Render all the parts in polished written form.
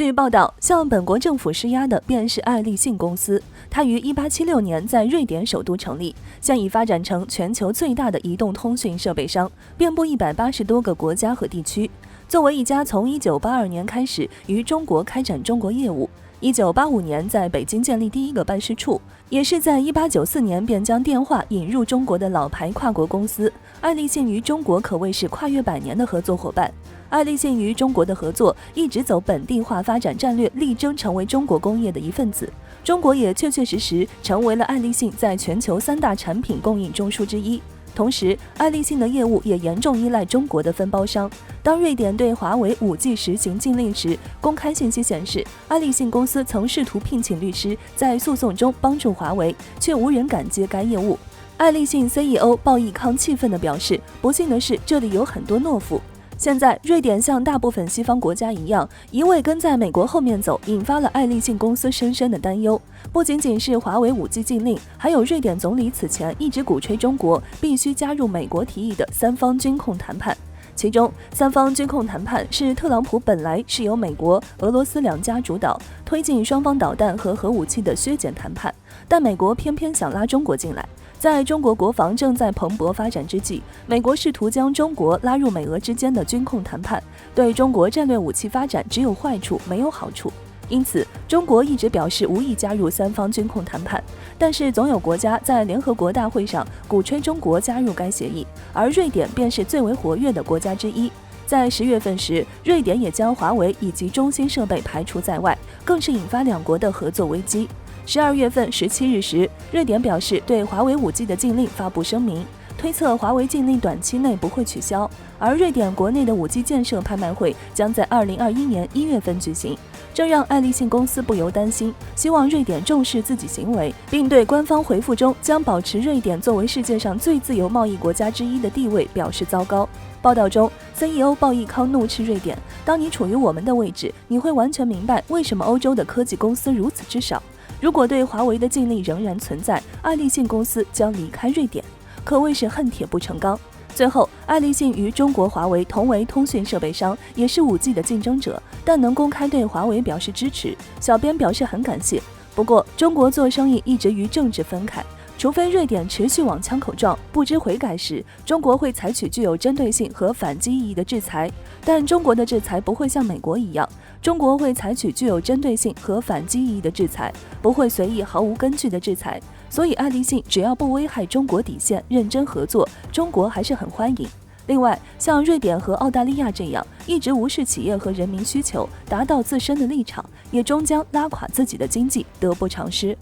据报道，向本国政府施压的便是爱立信公司，它于1876年在瑞典首都成立，现已发展成全球最大的移动通讯设备商，遍布180多个国家和地区。作为一家从1982年开始于中国开展中国业务，1985年在北京建立第一个办事处，也是在1894年便将电话引入中国的老牌跨国公司，爱立信与中国可谓是跨越100年的合作伙伴。爱立信与中国的合作一直走本地化发展战略，力争成为中国工业的一份子。中国也确确实实成为了爱立信在全球3大产品供应中枢之一。同时，爱立信的业务也严重依赖中国的分包商。当瑞典对华为 5G 实行禁令时，公开信息显示，爱立信公司曾试图聘请律师在诉讼中帮助华为，却无人敢接该业务。爱立信 CEO 鲍义康气愤地表示，不幸的是，这里有很多懦夫。现在，瑞典像大部分西方国家一样，一味跟在美国后面走，引发了爱立信公司深深的担忧。不仅仅是华为 5G 禁令，还有瑞典总理此前一直鼓吹中国必须加入美国提议的3方军控谈判。其中，3方军控谈判是特朗普本来是由美国、俄罗斯2家主导，推进双方导弹和核武器的削减谈判，但美国偏偏想拉中国进来。在中国国防正在蓬勃发展之际，美国试图将中国拉入美俄之间的军控谈判，对中国战略武器发展只有坏处没有好处。因此，中国一直表示无意加入3方军控谈判，但是总有国家在联合国大会上鼓吹中国加入该协议，而瑞典便是最为活跃的国家之一。在10月份时，瑞典也将华为以及中兴设备排除在外，更是引发2国的合作危机。12月份17日时，瑞典表示对华为 5G 的禁令发布声明，推测华为禁令短期内不会取消，而瑞典国内的 5G 建设拍卖会将在2021年1月份举行，这让爱立信公司不由担心，希望瑞典重视自己行为，并对官方回复中将保持瑞典作为世界上最自由贸易国家之一的地位表示糟糕。报道中 CEO 鲍义康怒斥瑞典，当你处于我们的位置，你会完全明白为什么欧洲的科技公司如此之少。如果对华为的禁令仍然存在，爱立信公司将离开瑞典，可谓是恨铁不成钢。最后，爱立信与中国华为同为通讯设备商，也是 5G 的竞争者，但能公开对华为表示支持，小编表示很感谢。不过，中国做生意一直与政治分开，除非瑞典持续往枪口撞，不知悔改时，中国会采取具有针对性和反击意义的制裁。但中国的制裁不会像美国一样，中国会采取具有针对性和反击意义的制裁，不会随意毫无根据的制裁。所以爱立信只要不危害中国底线，认真合作，中国还是很欢迎。另外，像瑞典和澳大利亚这样一直无视企业和人民需求，达到自身的立场，也终将拉垮自己的经济，得不偿失。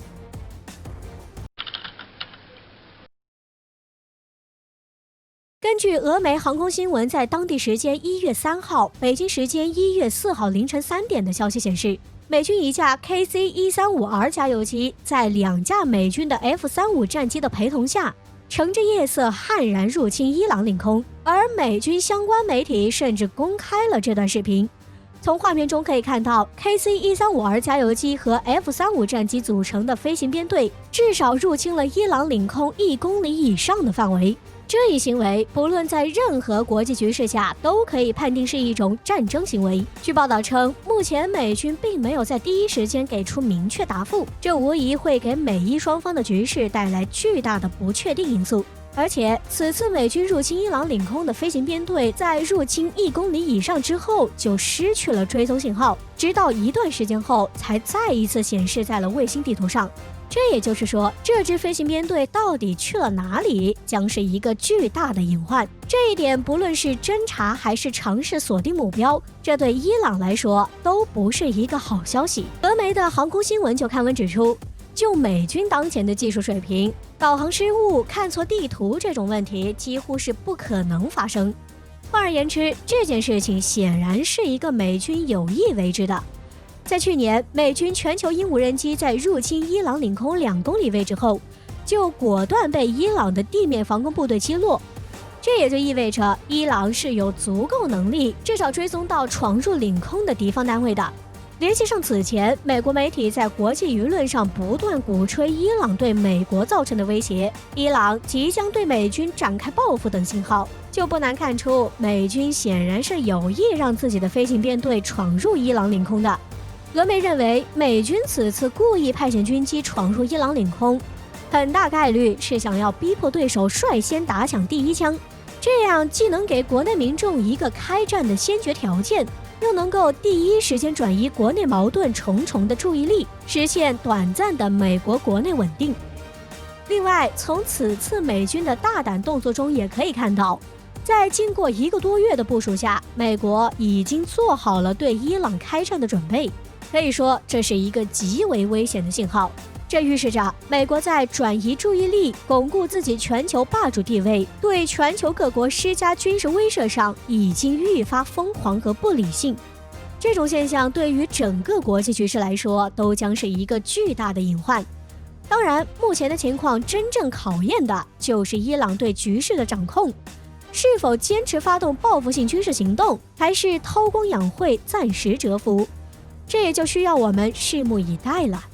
根据俄媒航空新闻在当地时间1月3号、北京时间1月4号凌晨3点的消息显示，美军一架 KC-135R 加油机在2架美军的 F-35战机的陪同下，乘着夜色悍然入侵伊朗领空，而美军相关媒体甚至公开了这段视频。从画面中可以看到 KC-135R 加油机和 F-35战机组成的飞行编队至少入侵了伊朗领空1公里以上的范围。这一行为不论在任何国际局势下都可以判定是一种战争行为。据报道称，目前美军并没有在第一时间给出明确答复，这无疑会给美伊双方的局势带来巨大的不确定因素。而且此次美军入侵伊朗领空的飞行编队在入侵1公里以上之后就失去了追踪信号，直到一段时间后才再一次显示在了卫星地图上。这也就是说，这支飞行编队到底去了哪里，将是一个巨大的隐患。这一点不论是侦查还是尝试锁定目标，这对伊朗来说都不是一个好消息。俄媒的航空新闻就刊文指出，就美军当前的技术水平，导航失误、看错地图这种问题几乎是不可能发生。换而言之，这件事情显然是一个美军有意为之的。在去年，美军全球鹰无人机在入侵伊朗领空2公里位置后，就果断被伊朗的地面防空部队击落。这也就意味着伊朗是有足够能力至少追踪到闯入领空的敌方单位的。联系上此前美国媒体在国际舆论上不断鼓吹伊朗对美国造成的威胁，伊朗即将对美军展开报复等信号，就不难看出美军显然是有意让自己的飞行编队闯入伊朗领空的。俄媒认为，美军此次故意派遣军机闯入伊朗领空，很大概率是想要逼迫对手率先打响第一枪，这样既能给国内民众一个开战的先决条件，又能够第一时间转移国内矛盾重重的注意力，实现短暂的美国国内稳定。另外，从此次美军的大胆动作中也可以看到，在经过1个多月的部署下，美国已经做好了对伊朗开战的准备。可以说，这是一个极为危险的信号。这预示着美国在转移注意力、巩固自己全球霸主地位、对全球各国施加军事威慑上已经愈发疯狂和不理性。这种现象对于整个国际局势来说，都将是一个巨大的隐患。当然，目前的情况真正考验的就是伊朗对局势的掌控，是否坚持发动报复性军事行动，还是韬光养晦、暂时蛰伏？这也就需要我们拭目以待了。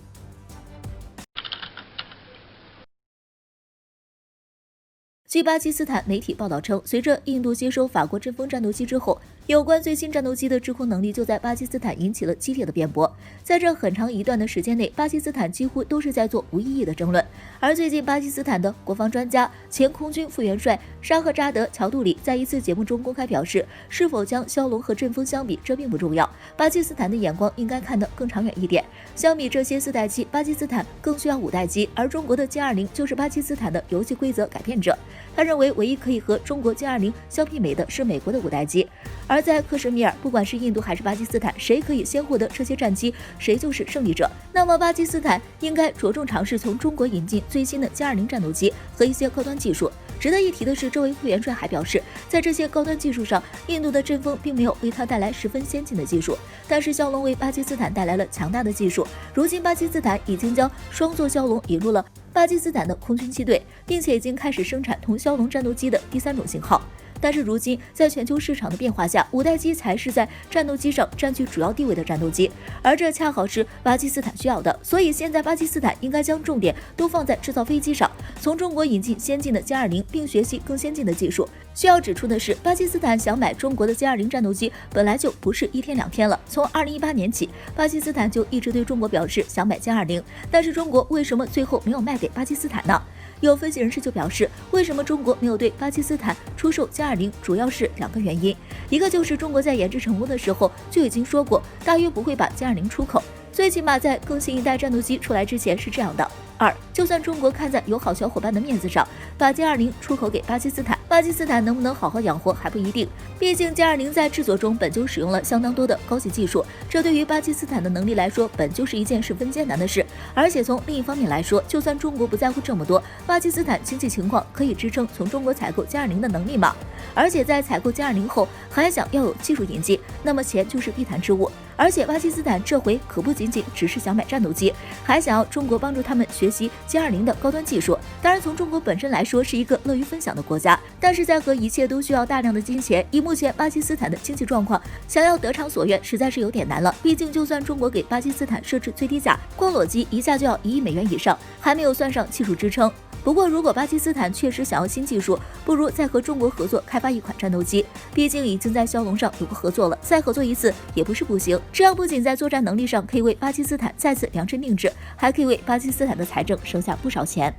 据巴基斯坦媒体报道称，随着印度接收法国阵风战斗机之后，有关最新战斗机的制空能力就在巴基斯坦引起了激烈的辩驳。在这很长一段的时间内，巴基斯坦几乎都是在做无意义的争论。而最近，巴基斯坦的国防专家、前空军副元帅沙赫扎德·乔杜里在一次节目中公开表示，是否将枭龙和阵风相比，这并不重要。巴基斯坦的眼光应该看得更长远一点。相比这些4代机，巴基斯坦更需要5代机，而中国的歼20就是巴基斯坦的游戏规则改变者。他认为，唯一可以和中国歼20相媲美的是美国的5代机。而在克什米尔，不管是印度还是巴基斯坦，谁可以先获得这些战机，谁就是胜利者。那么巴基斯坦应该着重尝试从中国引进最新的歼20战斗机和一些高端技术。值得一提的是，这位副元帅还表示，在这些高端技术上，印度的阵风并没有为他带来十分先进的技术，但是枭龙为巴基斯坦带来了强大的技术。如今巴基斯坦已经将双座枭龙引入了巴基斯坦的空军机队，并且已经开始生产同枭龙战斗机的第3种型号。但是如今，在全球市场的变化下，5代机才是在战斗机上占据主要地位的战斗机，而这恰好是巴基斯坦需要的。所以现在巴基斯坦应该将重点都放在制造飞机上，从中国引进先进的歼20，并学习更先进的技术。需要指出的是，巴基斯坦想买中国的歼20战斗机本来就不是1天2天了。从2018年起，巴基斯坦就一直对中国表示想买歼20，但是中国为什么最后没有卖给巴基斯坦呢？有分析人士就表示，为什么中国没有对巴基斯坦出售歼20，主要是2个原因。一个就是中国在研制成功的时候就已经说过，大约不会把歼20出口，最起码在更新一代战斗机出来之前是这样的。2，就算中国看在友好小伙伴的面子上，把歼20出口给巴基斯坦，巴基斯坦能不能好好养活还不一定。毕竟歼20在制作中本就使用了相当多的高级技术，这对于巴基斯坦的能力来说，本就是一件十分艰难的事。而且从另一方面来说，就算中国不在乎这么多，巴基斯坦经济情况可以支撑从中国采购歼20的能力吗？而且在采购歼20后，还想要有技术引进，那么钱就是必谈之物。而且巴基斯坦这回可不仅仅只是想买战斗机，还想要中国帮助他们学习歼20的高端技术。当然，从中国本身来说是一个乐于分享的国家，但是在和一切都需要大量的金钱，以目前巴基斯坦的经济状况，想要得偿所愿实在是有点难了。毕竟就算中国给巴基斯坦设置最低价，光裸机一架就要1亿美元以上，还没有算上技术支撑。不过，如果巴基斯坦确实想要新技术，不如再和中国合作开发一款战斗机。毕竟已经在枭龙上有过合作了，再合作一次也不是不行。这样不仅在作战能力上可以为巴基斯坦再次量身定制，还可以为巴基斯坦的财政省下不少钱。